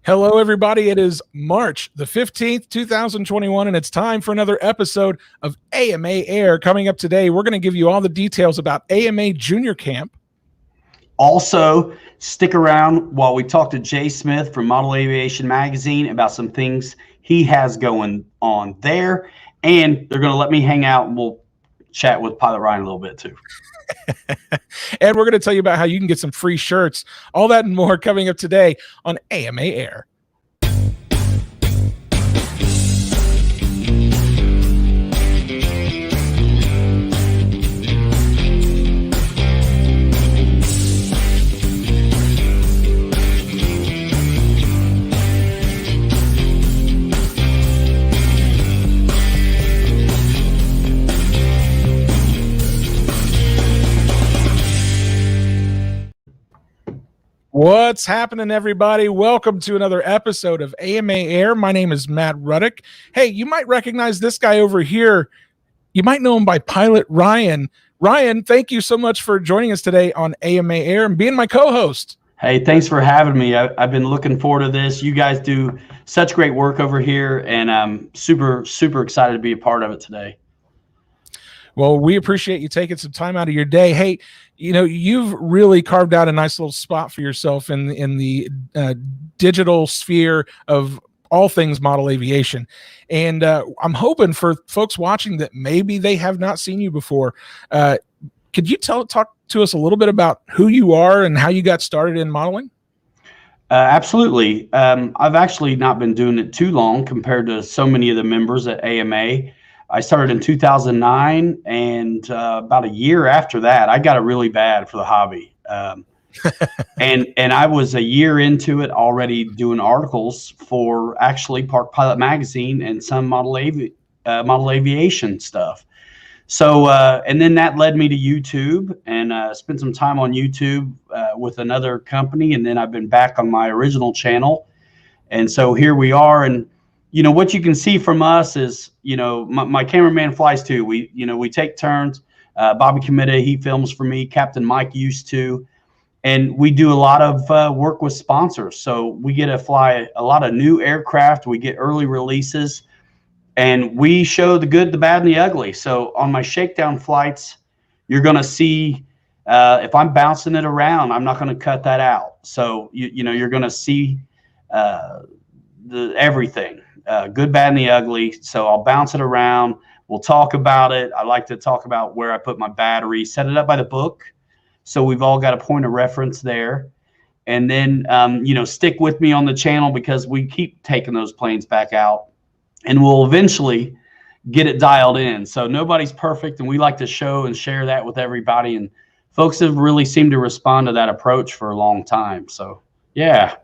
Hello, everybody. It is March the 15th, 2021, and it's time for another episode of AMA Air. Coming up today, we're going to give you all the details about AMA Junior Camp. Also, stick around while we talk to Jay Smith from Model Aviation Magazine about some things he has going on there. And they're going to let me hang out, and we'll chat with Pilot Ryan a little bit too. And we're going to tell you about how you can get some free shirts. All that and more coming up today on AMA Air. What's happening, everybody? Welcome to another episode of AMA Air. My name is Matt Ruddick. Hey, you might recognize this guy over here. You might know him by Pilot Ryan. Ryan, thank you so much for joining us today on AMA Air and being my co-host. Hey, thanks for having me. I've been looking forward to this. You guys do such great work over here, and I'm super excited to be a part of it today. Well, we appreciate you taking some time out of your day. Hey, you know, you've really carved out a nice little spot for yourself in the digital sphere of all things model aviation. And I'm hoping for folks watching that maybe they have not seen you before. Could you talk to us a little bit about who you are and how you got started in modeling? Absolutely. I've actually not been doing it too long compared to so many of the members at AMA. I started in 2009, and about a year after that, I got it really bad for the hobby. And I was a year into it already doing articles for actually Park Pilot Magazine and some model aviation stuff. So, and then that led me to YouTube, and spent some time on YouTube with another company, and then I've been back on my original channel. And so here we are, and you know, what you can see from us is, you know, my cameraman flies too. We take turns. Bobby Committa, he films for me. Captain Mike used to. And we do a lot of work with sponsors. So we get to fly a lot of new aircraft. We get early releases. And we show the good, the bad, and the ugly. So on my shakedown flights, you're going to see, if I'm bouncing it around, I'm not going to cut that out. So, you know, you're going to see everything. Good, bad, and the ugly. So I'll bounce it around. We'll talk about it. I like to talk about where I put my battery, set it up by the book. So we've all got a point of reference there. And then, you know, stick with me on the channel because we keep taking those planes back out, and we'll eventually get it dialed in. So nobody's perfect, and we like to show and share that with everybody. And folks have really seemed to respond to that approach for a long time. So, yeah.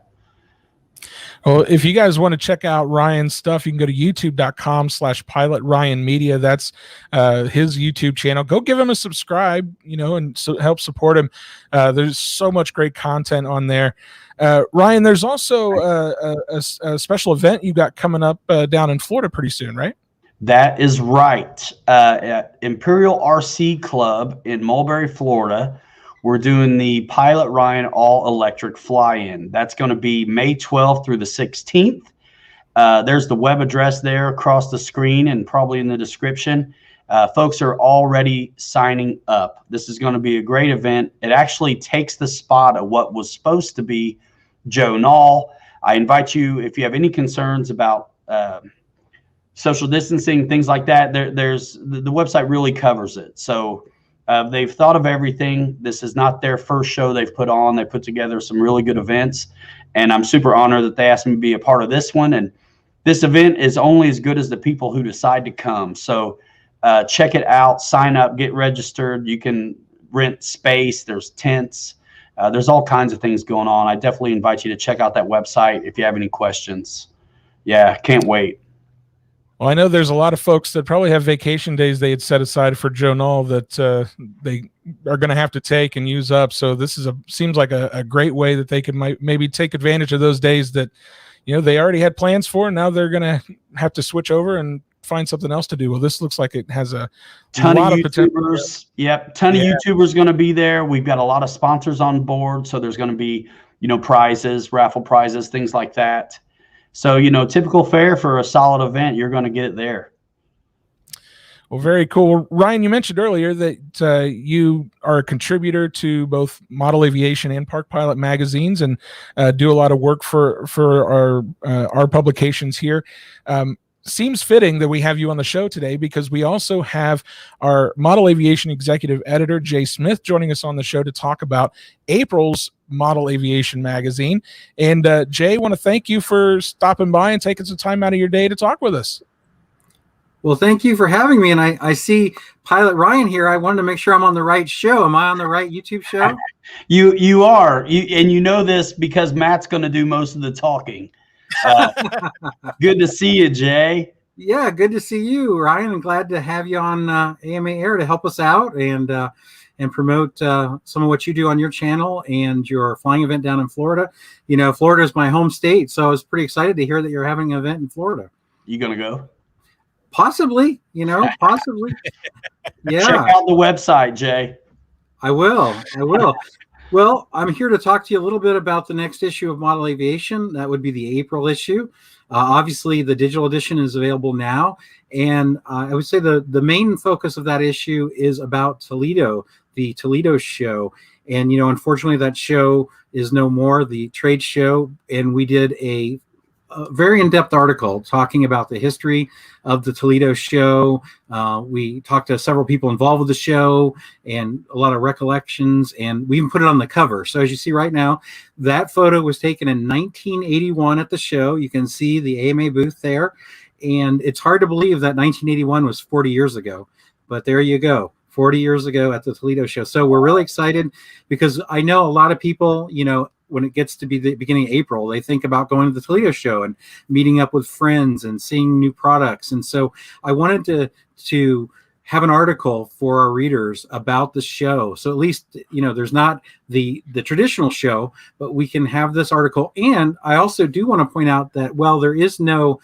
Well, if you guys want to check out Ryan's stuff, you can go to youtube.com/PilotRyanMedia. That's his YouTube channel. Go give him a subscribe, you know, and help support him. There's so much great content on there. Ryan, there's also a special event you got coming up down in Florida pretty soon, right? That is right. At Imperial RC Club in Mulberry, Florida, we're doing the Pilot Ryan all-electric fly-in. That's going to be May 12th through the 16th. There's the web address there across the screen and probably in the description. Folks are already signing up. This is going to be a great event. It actually takes the spot of what was supposed to be Joe Nall. I invite you, if you have any concerns about social distancing, things like that, the website really covers it. So they've thought of everything. This is not their first show they've put on. They put together some really good events, and I'm super honored that they asked me to be a part of this one. And this event is only as good as the people who decide to come. So check it out, sign up, get registered. You can rent space. There's tents. There's all kinds of things going on. I definitely invite you to check out that website if you have any questions. Yeah, can't wait. Well, I know there's a lot of folks that probably have vacation days they had set aside for Joe Nall that they are going to have to take and use up. So this seems like a great way that they could maybe take advantage of those days that, you know, they already had plans for, and now they're going to have to switch over and find something else to do. Well, this looks like it has a ton lot of of potential. YouTubers. Yep, ton of YouTubers going to be there. We've got a lot of sponsors on board, so there's going to be, prizes, raffle prizes, things like that. So, typical fare for a solid event, you're going to get it there. Well, very cool. Ryan, you mentioned earlier that you are a contributor to both Model Aviation and Park Pilot magazines, and do a lot of work for our publications here. Seems fitting that we have you on the show today, because we also have our Model Aviation executive editor, Jay Smith, joining us on the show to talk about April's Model Aviation magazine. And Jay, I want to thank you for stopping by and taking some time out of your day to talk with us. Well, thank you for having me. And I see Pilot Ryan here. I wanted to make sure I'm on the right show. Am I on the right YouTube show? You are. And you know this because Matt's going to do most of the talking. Good to see you, Jay. Yeah, good to see you, Ryan. I'm glad to have you on AMA Air to help us out and promote some of what you do on your channel and your flying event down in Florida. Florida is my home state, so I was pretty excited to hear that you're having an event in Florida. You going to go? Possibly, possibly. Yeah. Check out the website, Jay. I will. Well, I'm here to talk to you a little bit about the next issue of Model Aviation. That would be the April issue. Obviously, the digital edition is available now. And I would say the main focus of that issue is about Toledo, the Toledo show. And, unfortunately, that show is no more, the trade show. And we did a very in-depth article talking about the history of the Toledo show. We talked to several people involved with the show and a lot of recollections, and we even put it on the cover. So as you see right now, that photo was taken in 1981 at the show. You can see the AMA booth there, and it's hard to believe that 1981 was 40 years ago, but there you go. 40 years ago at the Toledo show. So we're really excited because I know a lot of people, when it gets to be the beginning of April, they think about going to the Toledo show and meeting up with friends and seeing new products. And so I wanted to have an article for our readers about the show. So at least, there's not the traditional show, but we can have this article. And I also do want to point out that, well, there is no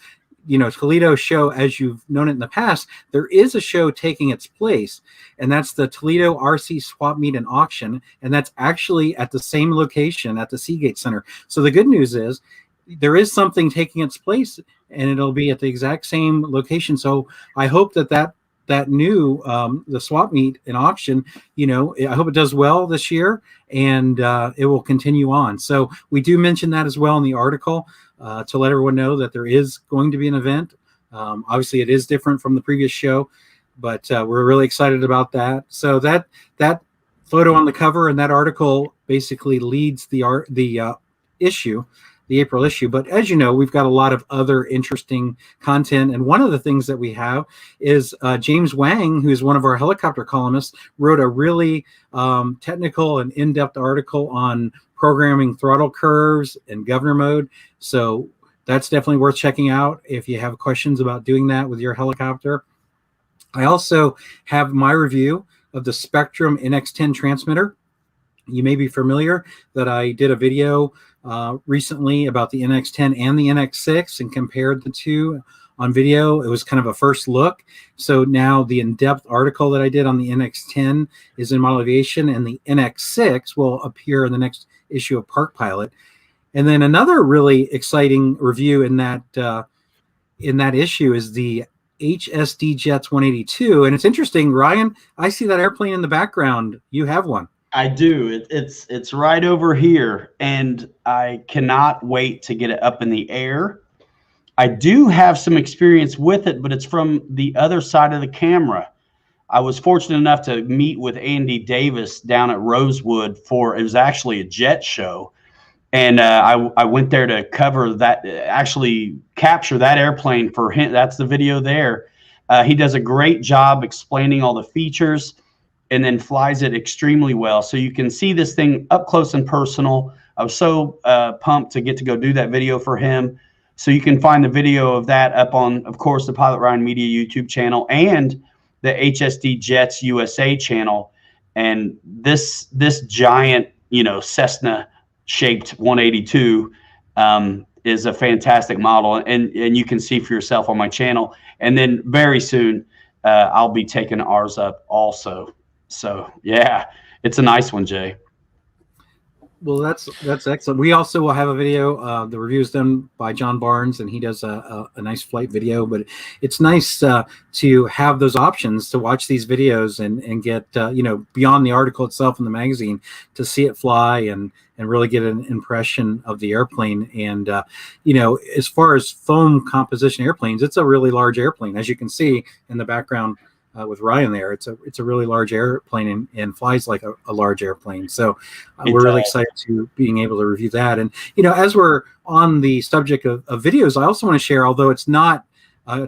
Toledo show as you've known it in the past. There is a show taking its place, and that's the Toledo RC Swap Meet and Auction, and that's actually at the same location at the Seagate Center. So the good news is there is something taking its place, and it'll be at the exact same location. So I hope that new the swap meet and auction, I hope it does well this year, and it will continue on. So we do mention that as well in the article to let everyone know that there is going to be an event. Obviously, it is different from the previous show, but we're really excited about that. So that photo on the cover and that article basically leads the issue, the April issue. But as you know, we've got a lot of other interesting content. And one of the things that we have is James Wang, who is one of our helicopter columnists, wrote a really technical and in-depth article on programming throttle curves and governor mode. So that's definitely worth checking out if you have questions about doing that with your helicopter. I also have my review of the Spectrum NX10 transmitter. You may be familiar that I did a video recently about the NX10 and the NX6 and compared the two on video. It was kind of a first look. So now the in-depth article that I did on the NX10 is in Model Aviation, and the NX6 will appear in the next issue of Park Pilot. And then another really exciting review in that issue is the HSD Jets 182. And it's interesting, Ryan, I see that airplane in the background. You have one. I do. It's right over here, and I cannot wait to get it up in the air. I do have some experience with it, but it's from the other side of the camera. I was fortunate enough to meet with Andy Davis down at Rosewood it was actually a jet show. And I went there to cover that, actually capture that airplane for him. That's the video there. He does a great job explaining all the features and then flies it extremely well. So you can see this thing up close and personal. I was so pumped to get to go do that video for him. So you can find the video of that up on, of course, the Pilot Ryan Media YouTube channel and the HSD Jets USA channel. And this giant, Cessna shaped 182 is a fantastic model, and you can see for yourself on my channel. And then very soon, I'll be taking ours up also. So yeah, it's a nice one, Jay. Well, that's excellent. We also will have a video. The review is done by John Barnes, and he does a nice flight video. But it's nice to have those options to watch these videos and get beyond the article itself in the magazine, to see it fly and really get an impression of the airplane. And as far as foam composition airplanes, it's a really large airplane, as you can see in the background. With Ryan there, it's a really large airplane and flies like a large airplane. So we're really excited to being able to review that. And as we're on the subject of videos, I also want to share, although it's not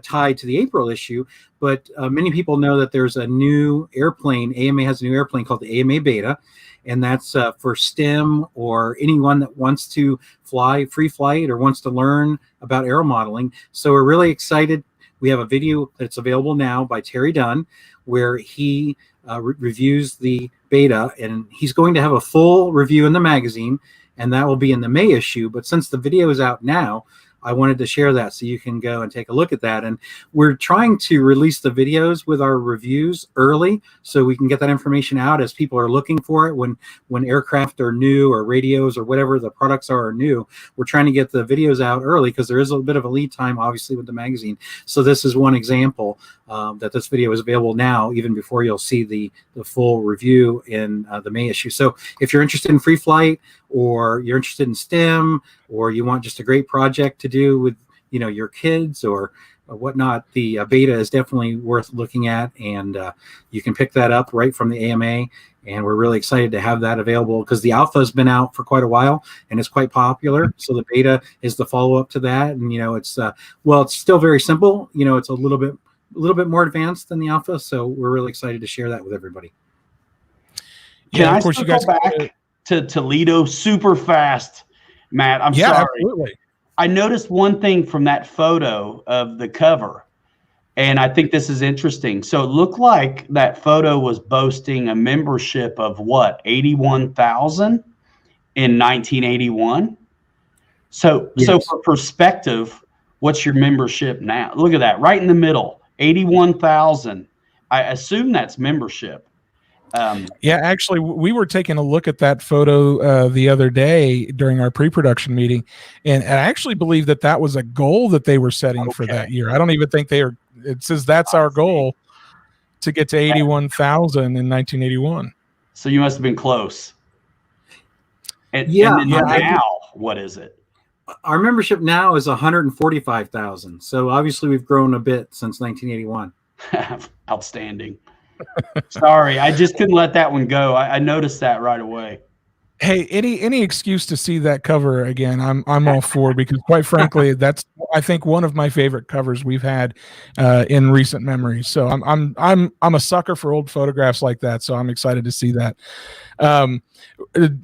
tied to the April issue, but many people know that there's a new airplane. AMA has a new airplane called the AMA Beta, and that's for STEM or anyone that wants to fly free flight or wants to learn about aero modeling. So we're really excited. We have a video that's available now by Terry Dunn, where he reviews the beta, and he's going to have a full review in the magazine, and that will be in the May issue. But since the video is out now, I wanted to share that so you can go and take a look at that. And we're trying to release the videos with our reviews early so we can get that information out as people are looking for it when aircraft are new or radios or whatever the products are new. We're trying to get the videos out early because there is a bit of a lead time, obviously, with the magazine. So this is one example that this video is available now, even before you'll see the full review in the May issue. So if you're interested in free flight, or you're interested in STEM, or you want just a great project to do with your kids or whatnot, the beta is definitely worth looking at, and you can pick that up right from the AMA. And we're really excited to have that available because the alpha has been out for quite a while and it's quite popular. So the beta is the follow-up to that, and it's it's still very simple. It's a little bit more advanced than the alpha, so we're really excited to share that with everybody. Yeah, of course, you guys go back to Toledo super fast, Matt. I'm sorry. Absolutely. I noticed one thing from that photo of the cover, and I think this is interesting. So it looked like that photo was boasting a membership of what, 81,000 in 1981. So for perspective, what's your membership now? Look at that, right in the middle, 81,000. I assume that's membership. Actually, we were taking a look at that photo the other day during our pre-production meeting, and I actually believe that was a goal that they were setting for that year. I don't even think it says that's our goal, to get to 81,000 in 1981. So you must have been close. And now, what is it? Our membership now is 145,000. So obviously we've grown a bit since 1981. Outstanding. Sorry, I just couldn't let that one go. I noticed that right away. Hey, any excuse to see that cover again, I'm all for, because quite frankly, that's, I think, one of my favorite covers we've had in recent memory. So I'm a sucker for old photographs like that. So I'm excited to see that.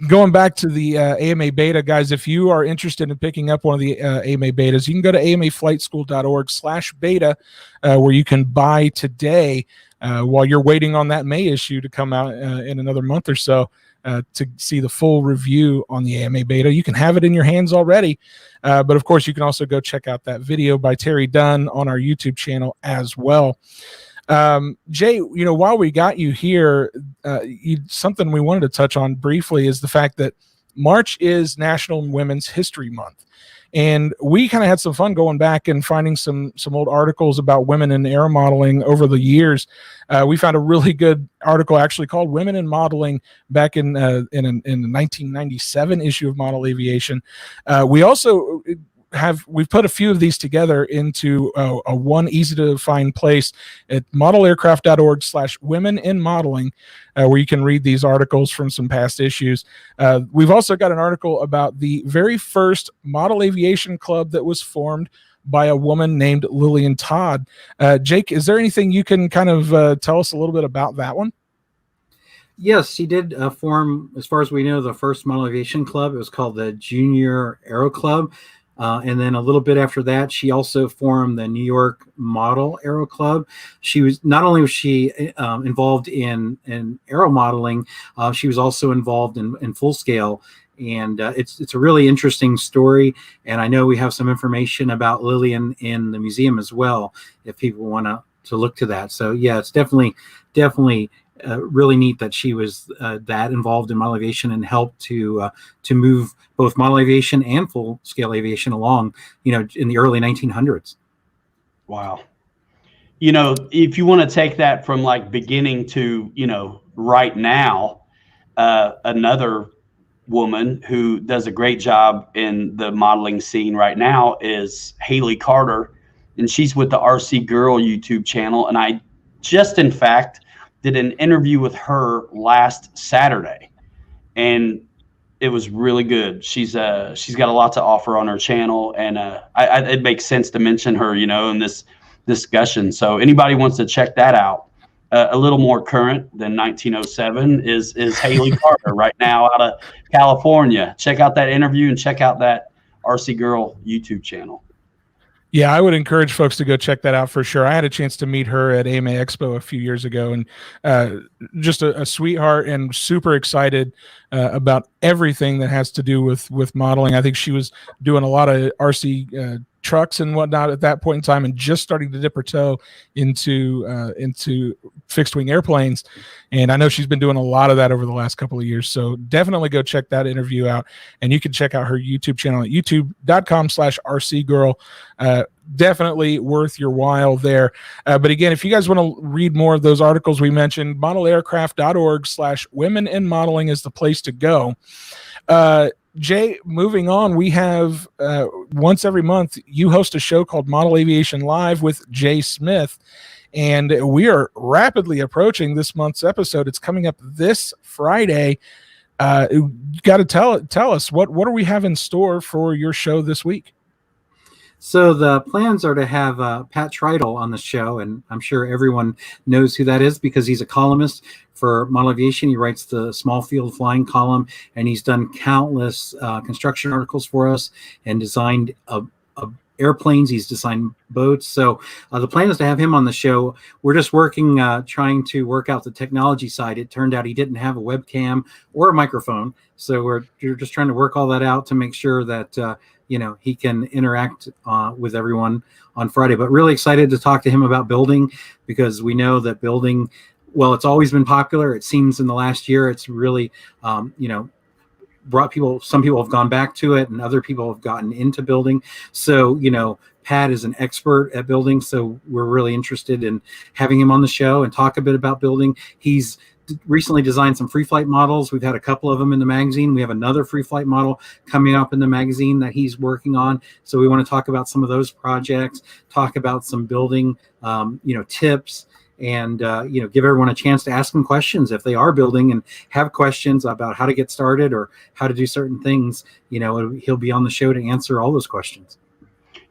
Going back to the AMA beta, guys, if you are interested in picking up one of the AMA betas, you can go to amaflightschool.org/beta, where you can buy today while you're waiting on that May issue to come out in another month or so. To see the full review on the AMA beta. You can have it in your hands already, but of course you can also go check out that video by Terry Dunn on our YouTube channel as well. Jay, while we got you here, something we wanted to touch on briefly is the fact that March is National Women's History Month. And we kind of had some fun going back and finding some old articles about women in aero modeling over the years. We found a really good article actually called "Women in Modeling" back in the 1997 issue of Model Aviation. We've put a few of these together into a one easy to find place at modelaircraft.org/women in modeling, where you can read these articles from some past issues. We've also got an article about the very first model aviation club that was formed by a woman named Lillian Todd. Jake, is there anything you can kind of tell us a little bit about that one? Yes, she did form, as far as we know, the first model aviation club. It was called the Junior Aero Club. And then a little bit after that, she also formed the New York Model Aero Club. She was not only was she involved in aero modeling, she was also involved in full scale. And it's a really interesting story. And I know we have some information about Lillian in the museum as well, if people want to look to that. So yeah, it's definitely really neat that she was that involved in model aviation and helped to move both model aviation and full scale aviation along, in the early 1900s. Wow. If you want to take that from like beginning to, right now, another woman who does a great job in the modeling scene right now is Haley Carter, and she's with the RC Girl YouTube channel. And I just, in fact, did an interview with her last Saturday, and it was really good. She's got a lot to offer on her channel, and it makes sense to mention her, in this discussion. So anybody wants to check that out, a little more current than 1907 is Haley Carter right now out of California. Check out that interview and check out that RC Girl YouTube channel. Yeah, I would encourage folks to go check that out for sure. I had a chance to meet her at AMA Expo a few years ago, and just a sweetheart and super excited about everything that has to do with modeling. I think she was doing a lot of RC trucks and whatnot at that point in time, and just starting to dip her toe into fixed wing airplanes. And I know she's been doing a lot of that over the last couple of years. So definitely go check that interview out, and you can check out her YouTube channel at youtube.com/rcgirl. Definitely worth your while there. But again, if you guys want to read more of those articles we mentioned, modelaircraft.org/women in modeling is the place to go. Jay, moving on, we have once every month, you host a show called Model Aviation Live with Jay Smith, and we are rapidly approaching this month's episode. It's coming up this Friday. You got to tell us, what do we have in store for your show this week? So the plans are to have Pat Tritle on the show, and I'm sure everyone knows who that is because he's a columnist for Model Aviation. He writes the Small Field Flying column, and he's done countless construction articles for us and designed airplanes. He's designed boats. So the plan is to have him on the show. We're just working, trying to work out the technology side. It turned out he didn't have a webcam or a microphone. So we're just trying to work all that out to make sure that he can interact with everyone on Friday. But really excited to talk to him about building, because we know that building, well, it's always been popular. It seems in the last year it's really, brought people. Some people have gone back to it, and other people have gotten into building. So, Pat is an expert at building. So we're really interested in having him on the show and talk a bit about building. He's recently designed some free flight models. We've had a couple of them in the magazine. We have another free flight model coming up in the magazine that he's working on. So we want to talk about some of those projects, talk about some building, tips, and give everyone a chance to ask them questions if they are building and have questions about how to get started or how to do certain things. He'll be on the show to answer all those questions.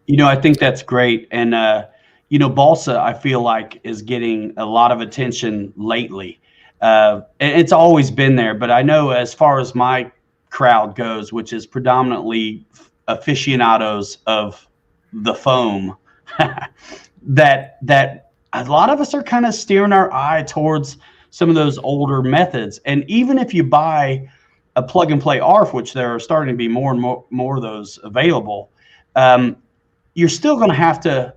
I think that's great. And Balsa, I feel like, is getting a lot of attention lately. It's always been there, but I know as far as my crowd goes, which is predominantly aficionados of the foam, that a lot of us are kind of steering our eye towards some of those older methods. And even if you buy a plug and play ARF, which there are starting to be more and more of those available, you're still going to have to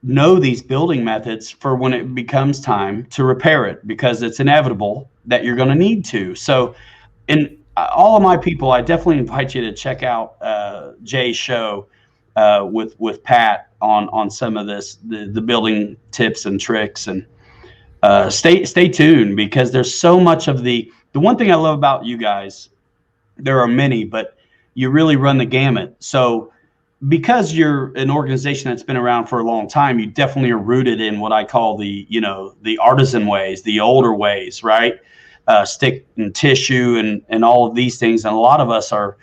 know these building methods for when it becomes time to repair it, because it's inevitable that you're going to need to. So in all of my people, I definitely invite you to check out Jay's show with Pat on some of this, the building tips and tricks, and stay tuned, because there's so much of the one thing I love about you guys. There are many, but you really run the gamut. So because you're an organization that's been around for a long time, you definitely are rooted in what I call the artisan ways, the older ways, right? Stick and tissue and all of these things. And a lot of us are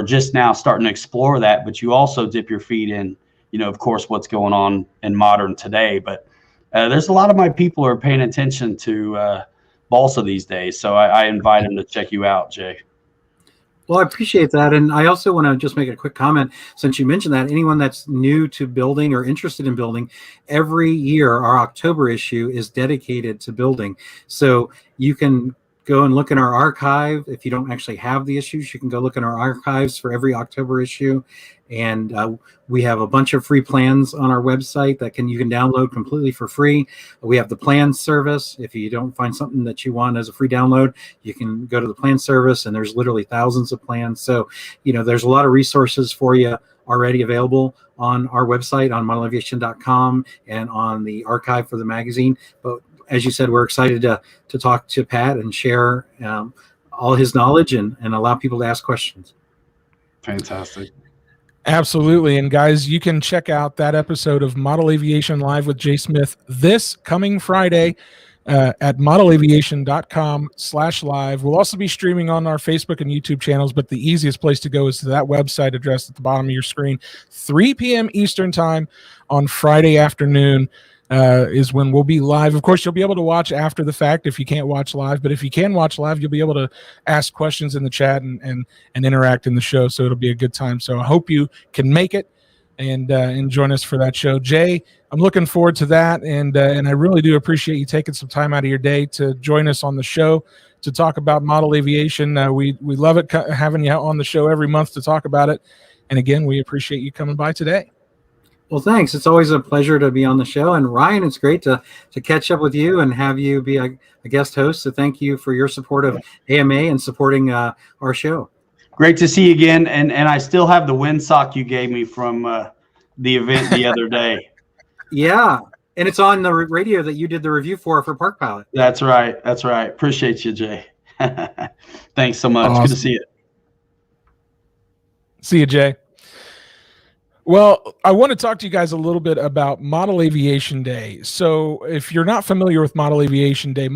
just now starting to explore that, but you also dip your feet in, of course, what's going on in modern today. But there's a lot of my people who are paying attention to Balsa these days. So I invite them to check you out, Jay. Well, I appreciate that. And I also want to just make a quick comment, since you mentioned that. Anyone that's new to building or interested in building, every year our October issue is dedicated to building. So you can go and look in our archive. If you don't actually have the issues, you can go look in our archives for every October issue. And we have a bunch of free plans on our website that you can download completely for free. We have the plan service. If you don't find something that you want as a free download, you can go to the plan service, and there's literally thousands of plans. So, there's a lot of resources for you already available on our website, on modelaviation.com, and on the archive for the magazine. But as you said, we're excited to talk to Pat and share all his knowledge and allow people to ask questions. Fantastic. Absolutely. And guys, you can check out that episode of Model Aviation Live with Jay Smith this coming Friday at modelaviation.com/live. We'll also be streaming on our Facebook and YouTube channels, but the easiest place to go is to that website address at the bottom of your screen. 3 p.m. Eastern time on Friday afternoon is when we'll be live. Of course, you'll be able to watch after the fact if you can't watch live, but if you can watch live, you'll be able to ask questions in the chat and interact in the show. So it'll be a good time. So I hope you can make it and join us for that show. Jay, I'm looking forward to that, and I really do appreciate you taking some time out of your day to join us on the show to talk about model aviation. We love it having you on the show every month to talk about it. And again, we appreciate you coming by today. Well, thanks. It's always a pleasure to be on the show. And Ryan, it's great to catch up with you and have you be a guest host. So thank you for your support of AMA and supporting our show. Great to see you again. And I still have the windsock you gave me from the event the other day. Yeah. And it's on the radio that you did the review for Park Pilot. That's right. Appreciate you, Jay. Thanks so much. Awesome. Good to see you. See you, Jay. Well, I want to talk to you guys a little bit about Model Aviation Day. So if you're not familiar with Model Aviation Day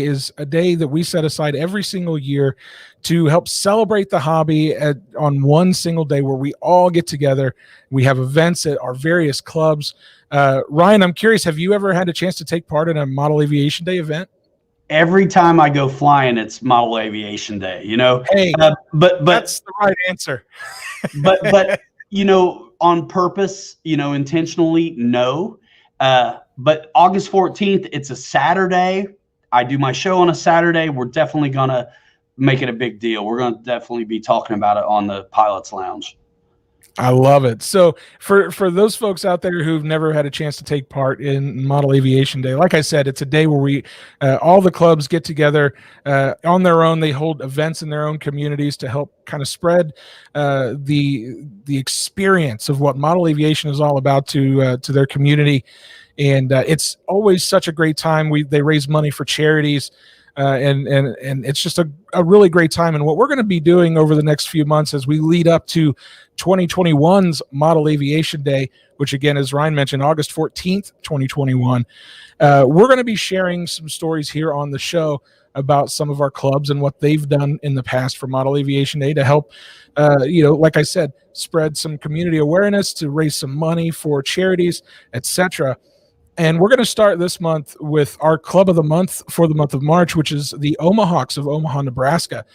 is a day that we set aside every single year to help celebrate the hobby on one single day where we all get together. We have events at our various clubs. Ryan, I'm curious, have you ever had a chance to take part in a Model Aviation Day event? Every time I go flying, it's Model Aviation Day, Hey, but that's the right answer. but on purpose, intentionally, no. But August 14th, it's a Saturday. I do my show on a Saturday. We're definitely going to make it a big deal. We're going to definitely be talking about it on the Pilot's Lounge. I love it. So for those folks out there who've never had a chance to take part in Model Aviation Day, like I said, it's a day where we all the clubs get together on their own. They hold events in their own communities to help kind of spread the experience of what model aviation is all about to their community. And it's always such a great time. They raise money for charities. And it's just a really great time. And what we're going to be doing over the next few months as we lead up to 2021's Model Aviation Day, which again, as Ryan mentioned, August 14th, 2021, we're going to be sharing some stories here on the show about some of our clubs and what they've done in the past for Model Aviation Day to help, like I said, spread some community awareness, to raise some money for charities, etc. And we're going to start this month with our club of the month for the month of March, which is the Omahawks of Omaha, Nebraska.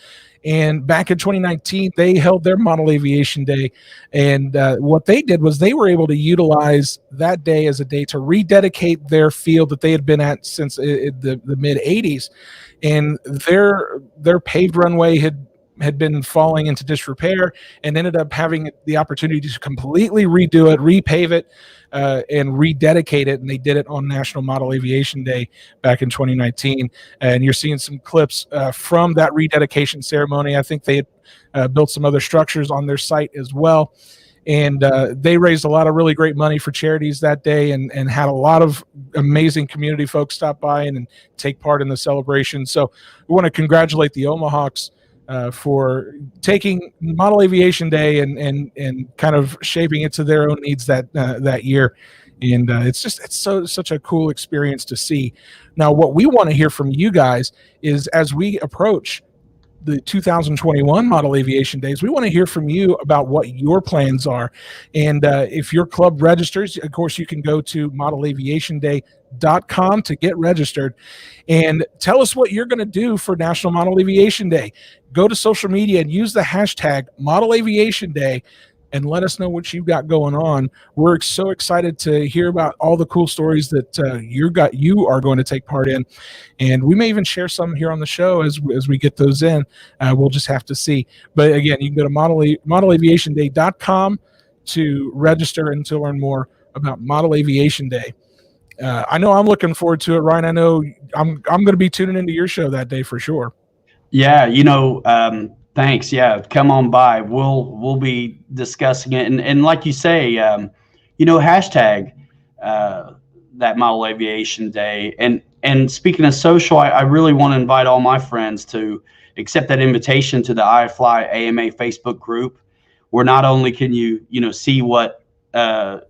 And back in 2019, they held their Model Aviation Day. And what they did was they were able to utilize that day as a day to rededicate their field that they had been at since the mid-'80s. And their paved runway had been falling into disrepair and ended up having the opportunity to completely redo it, repave it, and rededicate it. And they did it on National Model Aviation Day back in 2019. And you're seeing some clips from that rededication ceremony. I think they had built some other structures on their site as well. And they raised a lot of really great money for charities that day and had a lot of amazing community folks stop by and take part in the celebration. So we want to congratulate the Omahawks for taking Model Aviation Day and kind of shaping it to their own needs that year. And it's such a cool experience to see. Now, what we want to hear from you guys is, as we approach the 2021 Model Aviation Days, we want to hear from you about what your plans are. And if your club registers, of course, you can go to modelaviationday.com to get registered and tell us what you're going to do for National Model Aviation Day. Go to social media and use the hashtag Model Aviation Day and let us know what you've got going on. We're so excited to hear about all the cool stories that you are going to take part in, and we may even share some here on the show as we get those in. We'll just have to see. But again, you can go to modelaviationday.com to register and to learn more about Model Aviation Day. I know I'm looking forward to it, Ryan. I know I'm going to be tuning into your show that day for sure. Yeah, thanks. Yeah, come on by. We'll be discussing it, and like you say, hashtag that Model Aviation Day. And speaking of social, I really want to invite all my friends to accept that invitation to the iFly AMA Facebook group, where not only can you see what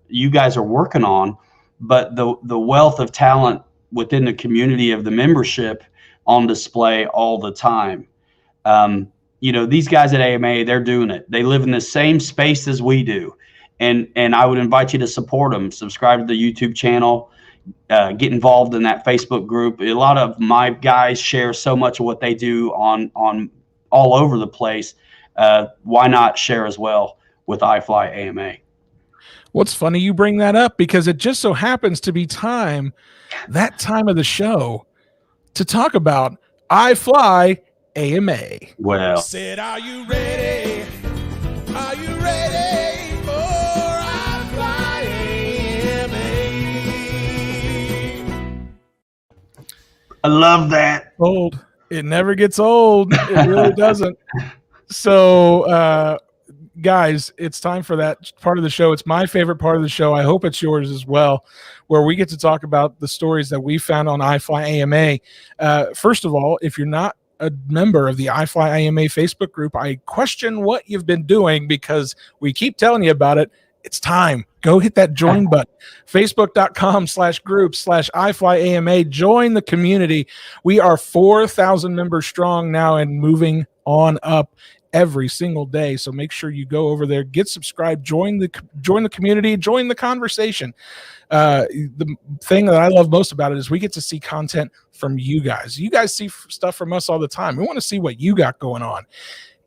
you guys are working on, but the wealth of talent within the community of the membership on display all the time. These guys at AMA, they're doing it. They live in the same space as we do. And I would invite you to support them. Subscribe to the YouTube channel, get involved in that Facebook group. A lot of my guys share so much of what they do on all over the place. Why not share as well with iFly AMA? What's funny you bring that up, because it just so happens to be that time of the show to talk about iFly AMA. Well, Said, are you ready? Are you ready for iFly AMA? I love that. Old. It never gets old. It really doesn't. So, guys, it's time for that part of the show. It's my favorite part of the show. I hope it's yours as well, where we get to talk about the stories that we found on iFly AMA. First of all, if you're not a member of the iFly AMA Facebook group, I question what you've been doing, because we keep telling you about it. It's time. Go hit that join button. Facebook.com/group/iFly AMA. Join the community. We are 4,000 members strong now and moving on up every single day. So make sure you go over there, get subscribed, join the community, join the conversation. The thing that I love most about it is we get to see content from you guys. You guys see stuff from us all the time. We want to see what you got going on,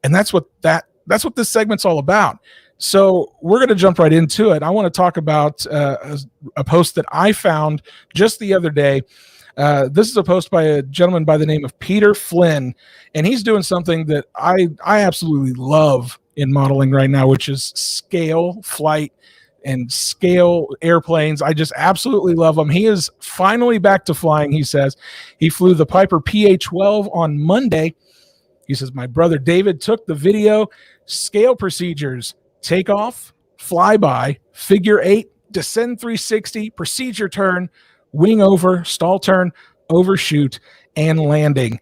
and that's what this segment's all about. So we're going to jump right into it. I want to talk about a post that I found just the other day. This is a post by a gentleman by the name of Peter Flynn, and he's doing something that I absolutely love in modeling right now, which is scale flight and scale airplanes. I just absolutely love them. He is finally back to flying, he says. He flew the Piper PA-12 on Monday. He says, my brother David took the video, scale procedures, takeoff, flyby, figure 8, descend 360, procedure turn, wing over, stall turn, overshoot, and landing.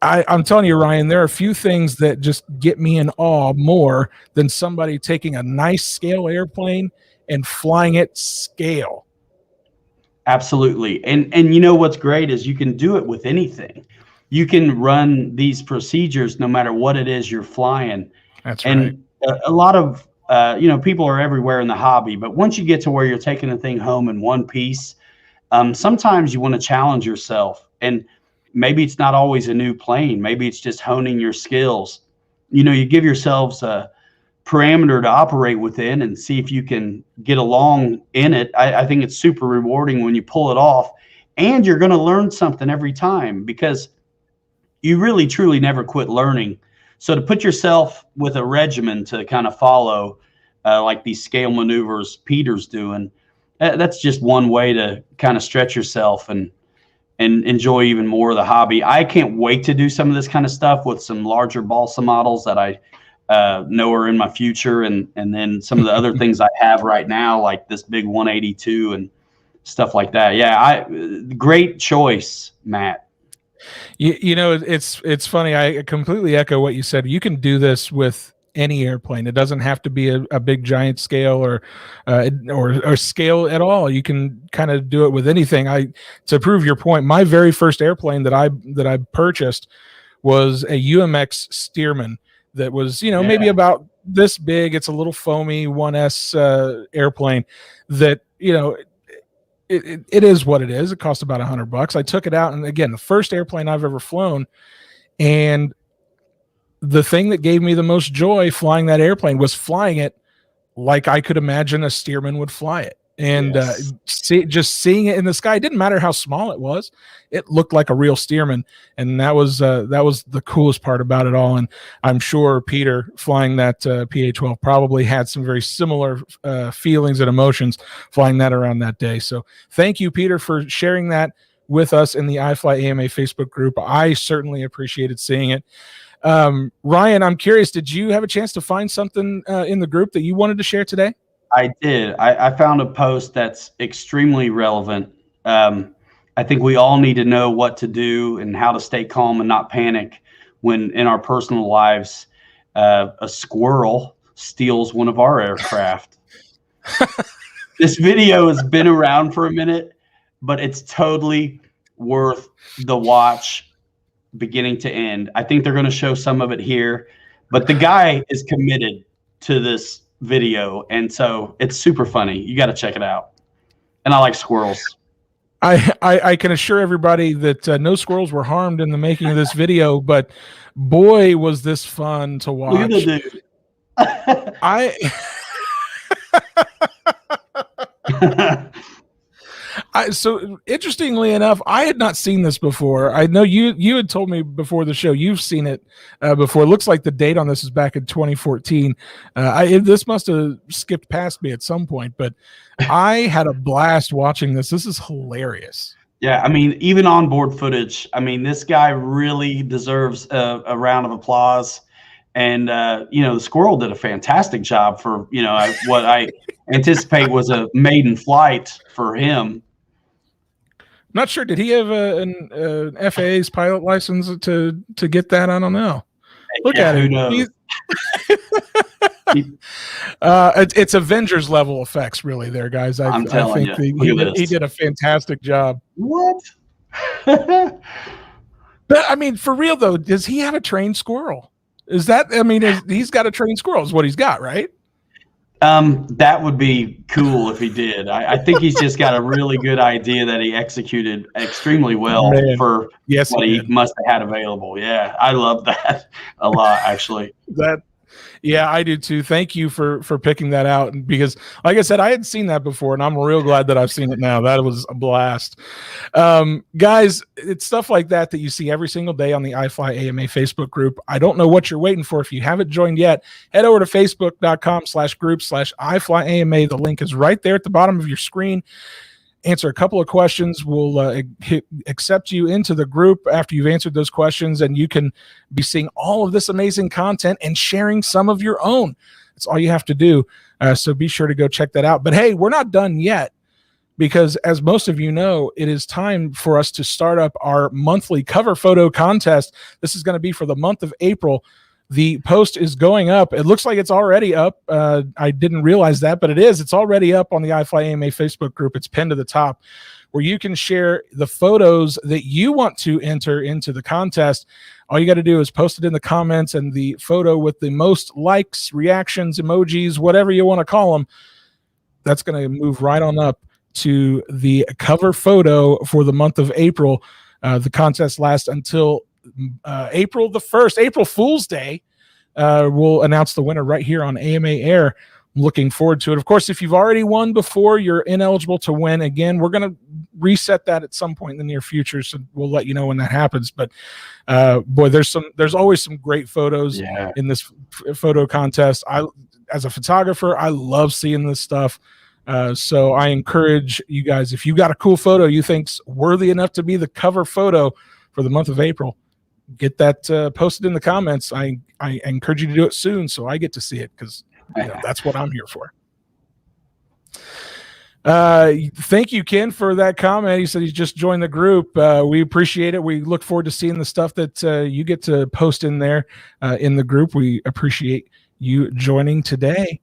I'm telling you, Ryan, there are a few things that just get me in awe more than somebody taking a nice scale airplane and flying it scale. Absolutely. And what's great is you can do it with anything. You can run these procedures no matter what it is you're flying. That's right. And a lot of people are everywhere in the hobby, but once you get to where you're taking a thing home in one piece, sometimes you want to challenge yourself, and maybe it's not always a new plane. Maybe it's just honing your skills. You give yourselves a parameter to operate within and see if you can get along in it. I think it's super rewarding when you pull it off, and you're going to learn something every time, because you really, truly never quit learning. So to put yourself with a regimen to kind of follow, like these scale maneuvers Peter's doing, that's just one way to kind of stretch yourself and enjoy even more of the hobby. I can't wait to do some of this kind of stuff with some larger balsa models that I know are in my future, and then some of the other things I have right now, like this big 182 and stuff like that. Yeah, great choice, Matt. It's funny. I completely echo what you said. You can do this with any airplane. It doesn't have to be a big giant scale or scale at all. You can kind of do it with anything. To prove your point, my very first airplane that I purchased was a UMX Stearman that was, maybe about this big. It's a little foamy 1S airplane that, it is what it is. It cost about $100. I took it out, and again, the first airplane I've ever flown, and the thing that gave me the most joy flying that airplane was flying it like I could imagine a steerman would fly it. And Yes. just seeing it in the sky, it didn't matter how small it was. It looked like a real steerman, and that was the coolest part about it all. And I'm sure Peter, flying that PA-12, probably had some very similar feelings and emotions flying that around that day. So thank you, Peter, for sharing that with us in the iFly AMA Facebook group. I certainly appreciated seeing it. Ryan, I'm curious, did you have a chance to find something in the group that you wanted to share today? I did. I found a post that's extremely relevant. I think we all need to know what to do and how to stay calm and not panic when in our personal lives a squirrel steals one of our aircraft. This video has been around for a minute, but it's totally worth the watch beginning to end. I think they're going to show some of it here, but the guy is committed to this video, and so it's super funny. You got to check it out. And I like squirrels. I can assure everybody that no squirrels were harmed in the making of this video, but boy, was this fun to watch. Look at the dude. So interestingly enough, I had not seen this before. I know you had told me before the show you've seen it before. It looks like the date on this is back in 2014. This must have skipped past me at some point, but I had a blast watching this. This is hilarious. Yeah, I mean, even onboard footage. I mean, this guy really deserves a round of applause. And the squirrel did a fantastic job for what I anticipate was a maiden flight for him. Not sure. Did he have an FAA's pilot license to get that? I don't know. Look at him. Who knows? It's Avengers level effects, really. There, guys. I think he did a fantastic job. What? But I mean, for real though, does he have a trained squirrel? Is that? I mean, he's got a trained squirrel. Is what he's got, right? That would be cool if he did. I think he's just got a really good idea that he executed extremely well for what he must have had available. Yeah, I love that a lot, actually. Yeah, I do too. Thank you for picking that out, because like I said, I hadn't seen that before, and I'm real glad that I've seen it now. That was a blast. Guys, it's stuff like that you see every single day on the iFly AMA Facebook group. I don't know what you're waiting for. If you haven't joined yet, head over to facebook.com/group/iFlyAMA. The link is right there at the bottom of your screen. Answer a couple of questions. We'll accept you into the group after you've answered those questions, and you can be seeing all of this amazing content and sharing some of your own. That's all you have to do. So be sure to go check that out. But hey, we're not done yet, because as most of you know, it is time for us to start up our monthly cover photo contest. This is going to be for the month of April. The post is going up. It looks like it's already up. I didn't realize that, but it is. It's already up on the iFly AMA Facebook group. It's pinned to the top, where you can share the photos that you want to enter into the contest. All you got to do is post it in the comments, and the photo with the most likes, reactions, emojis, whatever you want to call them, that's going to move right on up to the cover photo for the month of April. The contest lasts until April the 1st, April Fool's Day. We'll announce the winner right here on AMA Air. I'm looking forward to it. Of course, if you've already won before, you're ineligible to win again. We're going to reset that at some point in the near future, so we'll let you know when that happens. But boy, there's always some great photos in this photo contest. As a photographer, I love seeing this stuff. So I encourage you guys, if you got a cool photo you think's worthy enough to be the cover photo for the month of April, get that posted in the comments. I encourage you to do it soon so I get to see it, because that's what I'm here for. Thank you, Ken, for that comment. He said he's just joined the group. We appreciate it. We look forward to seeing the stuff that you get to post in there in the group. We appreciate you joining today.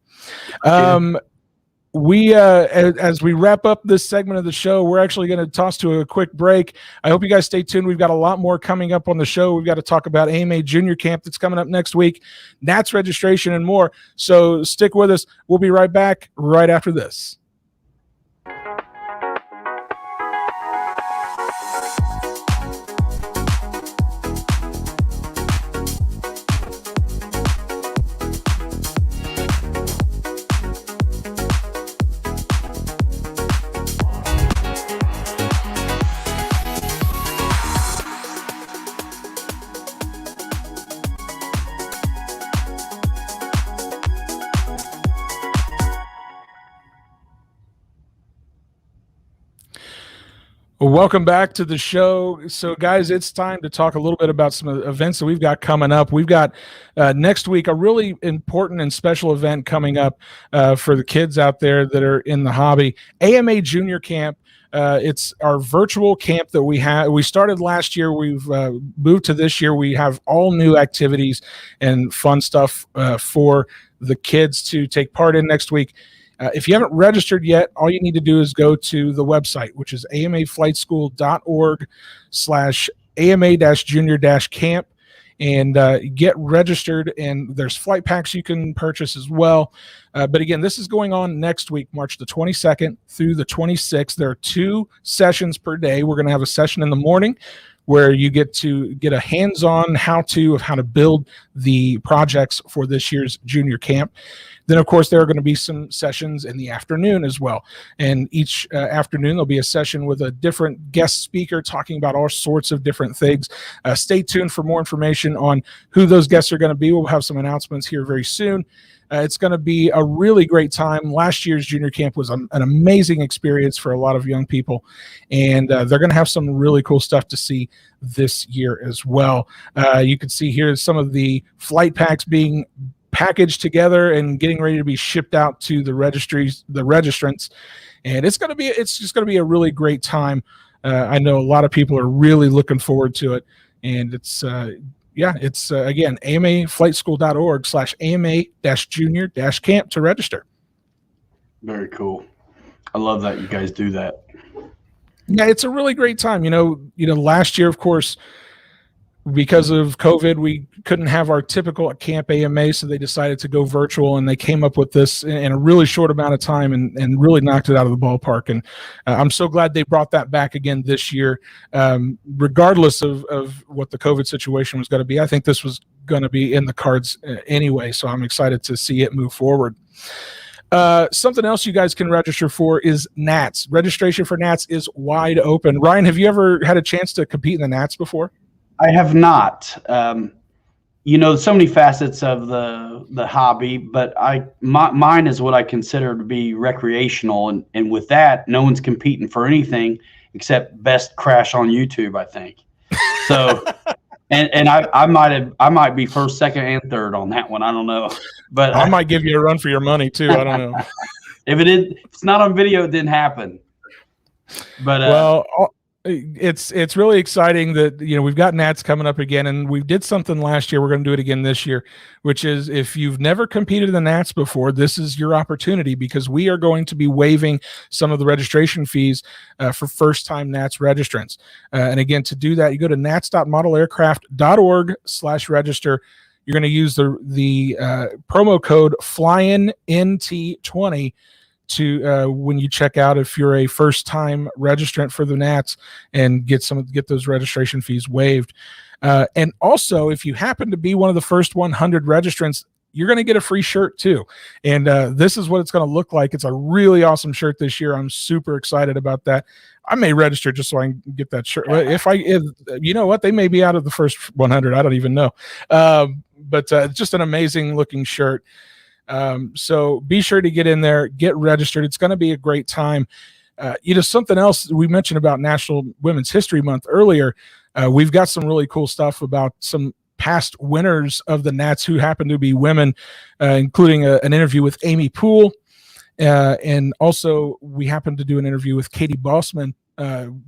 We as we wrap up this segment of the show, we're actually going to toss to a quick break. I hope you guys stay tuned. We've got a lot more coming up on the show. We've got to talk about AMA Junior Camp that's coming up next week, Gnats registration, and more. So stick with us. We'll be right back right after this. Well, welcome back to the show. So, guys, it's time to talk a little bit about some events that we've got coming up. We've got next week a really important and special event coming up for the kids out there that are in the hobby. AMA Junior Camp. It's our virtual camp that we started last year. We've moved to this year. We have all new activities and fun stuff for the kids to take part in next week. If you haven't registered yet, all you need to do is go to the website, which is amaflightschool.org/AMA-junior-camp, and get registered. And there's flight packs you can purchase as well. But again, this is going on next week, March the 22nd through the 26th. There are 2 sessions per day. We're going to have a session in the morning where you get to get a hands-on how-to of how to build the projects for this year's junior camp. Then, of course, there are going to be some sessions in the afternoon as well. And each afternoon, there'll be a session with a different guest speaker talking about all sorts of different things. Stay tuned for more information on who those guests are going to be. We'll have some announcements here very soon. It's going to be a really great time. Last year's junior camp was an amazing experience for a lot of young people. And they're going to have some really cool stuff to see this year as well. You can see here some of the flight packs being packaged together and getting ready to be shipped out to the registrants, and it's just going to be a really great time. I know a lot of people are really looking forward to it, and it's again amaflightschool.org/AMA-junior-camp to register. Very cool. I love that you guys do that. Yeah, it's a really great time. Last year, of course, because of COVID, we couldn't have our typical camp AMA, so they decided to go virtual, and they came up with this in a really short amount of time and really knocked it out of the ballpark. And I'm so glad they brought that back again this year, regardless of what the COVID situation was going to be. I think this was going to be in the cards anyway, so I'm excited to see it move forward. Something else you guys can register for is Gnats. Registration for Gnats is wide open. Ryan, have you ever had a chance to compete in the Gnats before? I have not. So many facets of the hobby, but mine is what I consider to be recreational, and with that, no one's competing for anything except best crash on YouTube, I think. So, and I might be first, second, and third on that one. I don't know, but I might give you a run for your money too. I don't know. If it's not on video, it didn't happen. But it's really exciting that we've got Gnats coming up again, and we did something last year. We're going to do it again this year, which is if you've never competed in the Gnats before, this is your opportunity, because we are going to be waiving some of the registration fees for first-time Gnats registrants. And again, to do that, you go to gnats.modelaircraft.org/register. You're going to use the promo code FlyinNT20 to when you check out, if you're a first-time registrant for the Gnats, and get those registration fees waived. And also, if you happen to be one of the first 100 registrants, you're going to get a free shirt too. And this is what it's going to look like. It's a really awesome shirt this year. I'm super excited about that. I may register just so I can get that shirt. If you know what, they may be out of the first 100. I don't even know. But just an amazing looking shirt. So be sure to get in there, get registered. It's going to be a great time. Something else we mentioned about National Women's History Month earlier. We've got some really cool stuff about some past winners of the Gnats who happen to be women, including an interview with Amy Poole. And also we happened to do an interview with Katie Bossman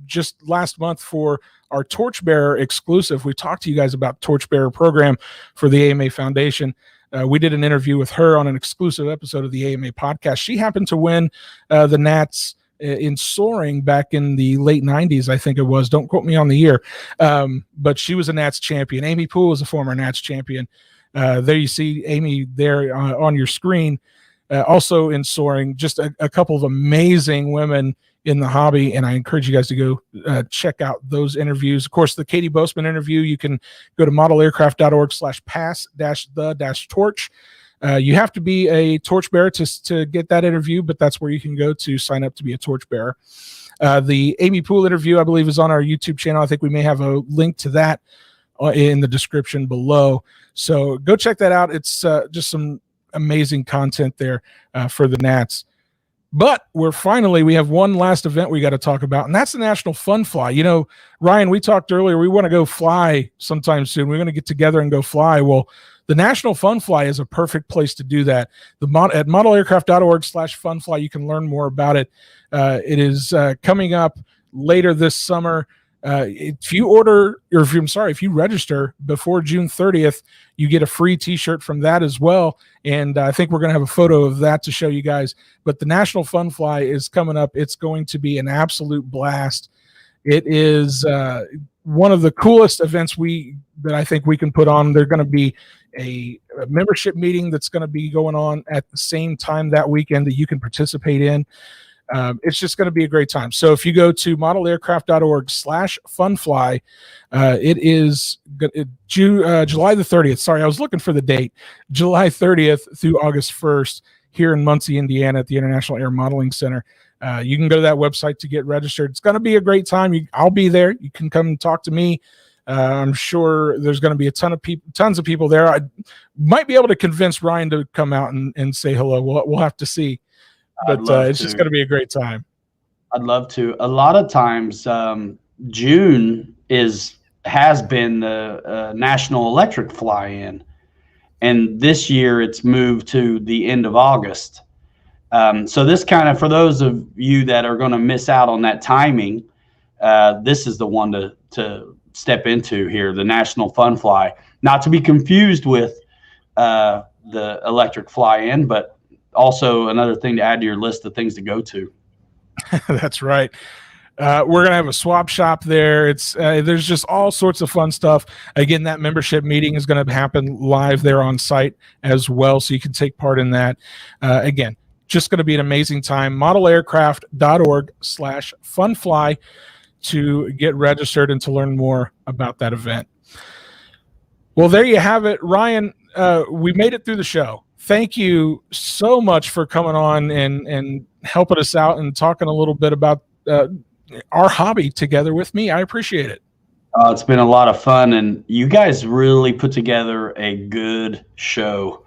just last month for our Torchbearer exclusive. We talked to you guys about Torchbearer program for the AMA Foundation. We did an interview with her on an exclusive episode of the AMA podcast. She happened to win the Gnats in soaring back in the late 90s, I think it was. Don't quote me on the year. But she was a Gnats champion. Amy Poole is a former Gnats champion. There you see Amy there on your screen. Also in soaring, just a couple of amazing women in the hobby, and I encourage you guys to go check out those interviews. Of course, the Katie Bossman interview, you can go to modelaircraft.org/pass-the-torch. You have to be a torchbearer to get that interview, but that's where you can go to sign up to be a torchbearer. The Amy Poole interview, I believe, is on our YouTube channel. I think we may have a link to that in the description below. So go check that out. It's just some amazing content there for the Gnats. But we have one last event we got to talk about, and that's the National Fun Fly. You know, Ryan, we talked earlier, we want to go fly sometime soon. We're going to get together and go fly. Well, the National Fun Fly is a perfect place to do that. At modelaircraft.org/funfly, you can learn more about it. It is coming up later this summer. If you register before June 30th, you get a free t-shirt from that as well. And I think we're going to have a photo of that to show you guys. But the National Fun Fly is coming up. It's going to be an absolute blast. It is one of the coolest events that I think we can put on. There's going to be a membership meeting that's going to be going on at the same time that weekend that you can participate in. It's just going to be a great time. So if you go to modelaircraft.org/funfly, it is July the 30th. Sorry, I was looking for the date. July 30th through August 1st here in Muncie, Indiana at the International Air Modeling Center. You can go to that website to get registered. It's going to be a great time. I'll be there. You can come and talk to me. I'm sure there's going to be tons of people there. I might be able to convince Ryan to come out and say hello. We'll have to see. But it's just going to be a great time. I'd love to. A lot of times, June has been the National Electric Fly-In, and this year it's moved to the end of August. So this kind of, for those of you that are going to miss out on that timing, this is the one to step into here, the National Fun Fly. Not to be confused with the Electric Fly-In, but also another thing to add to your list of things to go to. That's right. We're going to have a swap shop there. There's just all sorts of fun stuff. Again, that membership meeting is going to happen live there on site as well, so you can take part in that. Again, just going to be an amazing time. modelaircraft.org/funfly to get registered and to learn more about that event. Well, there you have it. Ryan, we made it through the show. Thank you so much for coming on and helping us out and talking a little bit about our hobby together with me. I appreciate it. It's been a lot of fun, and you guys really put together a good show.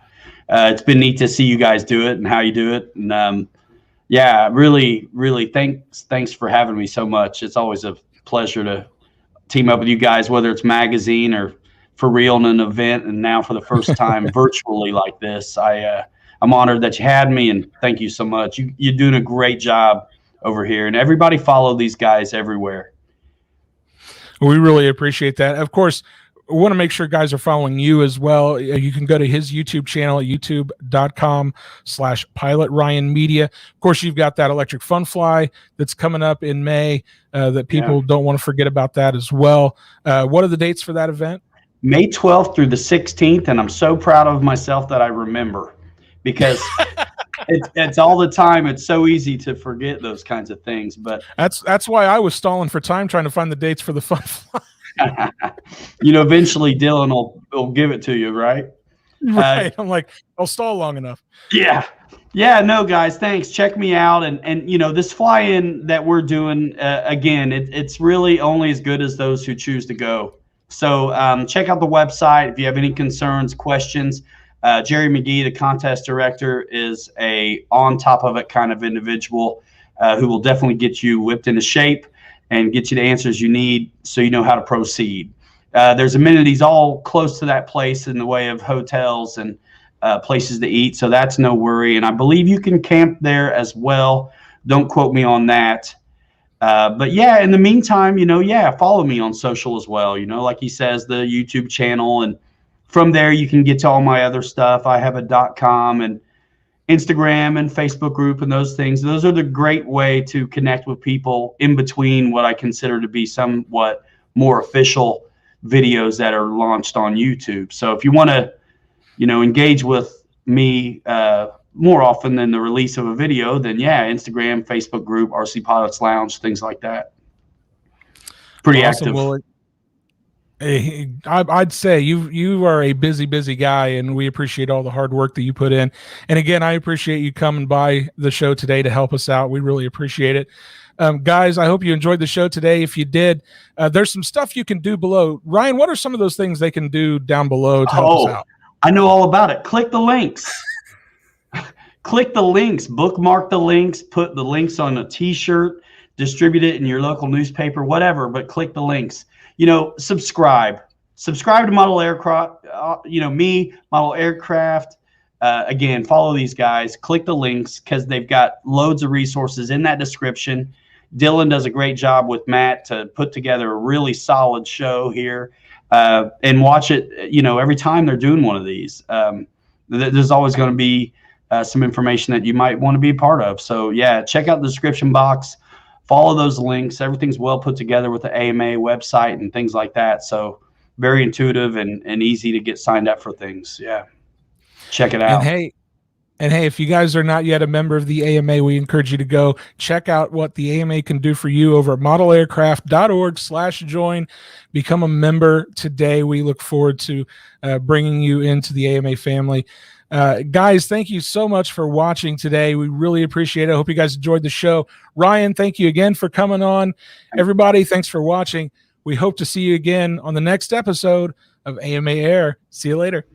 It's been neat to see you guys do it and how you do it. And yeah, really, really thanks for having me so much. It's always a pleasure to team up with you guys, whether it's magazine or for real in an event, and now for the first time virtually like this. I'm honored that you had me, and thank you so much. You're doing a great job over here, and everybody follow these guys everywhere. We really appreciate that. Of course, we want to make sure guys are following you as well. You can go to his YouTube channel at youtube.com/PilotRyanMedia. Of course, you've got that Electric Fun Fly that's coming up in May that people don't want to forget about that as well. What are the dates for that event? May 12th through the 16th, and I'm so proud of myself that I remember, because it's all the time. It's so easy to forget those kinds of things. But that's why I was stalling for time trying to find the dates for the Fun Fly. Eventually Dylan will give it to you, right? Right. I'm like, I'll stall long enough. Yeah. No, guys, thanks. Check me out. And this fly-in that we're doing, again, it's really only as good as those who choose to go. So check out the website if you have any concerns, questions. Jerry McGee, the contest director, is a on top of it kind of individual who will definitely get you whipped into shape and get you the answers you need so you know how to proceed. There's amenities all close to that place in the way of hotels and places to eat, so that's no worry. And I believe you can camp there as well. Don't quote me on that. But yeah, in the meantime, follow me on social as well. Like he says, the YouTube channel, and from there you can get to all my other stuff. I have a .com and Instagram and Facebook group and those things. Those are the great way to connect with people in between what I consider to be somewhat more official videos that are launched on YouTube. So if you want to, engage with me more often than the release of a video, then yeah, Instagram, Facebook group, RC Pilots Lounge, things like that. Pretty active. Well, I'd say you are a busy guy, and we appreciate all the hard work that you put in. And again, I appreciate you coming by the show today to help us out. We really appreciate it. Guys, I hope you enjoyed the show today. If you did, there's some stuff you can do below. Ryan, what are some of those things they can do down below to help us out? I know all about it. Click the links. click the links, bookmark the links, put the links on a t-shirt, distribute it in your local newspaper, whatever, but click the links. Subscribe to Model Aircraft, me, Model Aircraft. Again, follow these guys, click the links because they've got loads of resources in that description. Dylan does a great job with Matt to put together a really solid show here, and watch it, every time they're doing one of these. There's always going to be some information that you might want to be a part of. So yeah, check out the description box, follow those links. Everything's well put together with the AMA website and things like that. So very intuitive and easy to get signed up for things. Yeah. Check it out. And hey, if you guys are not yet a member of the AMA, we encourage you to go check out what the AMA can do for you over at modelaircraft.org/join. Become a member today. We look forward to bringing you into the AMA family. Guys, thank you so much for watching today. We really appreciate it. I hope you guys enjoyed the show. Ryan, thank you again for coming on. Everybody, thanks for watching. We hope to see you again on the next episode of AMA Air. See you later.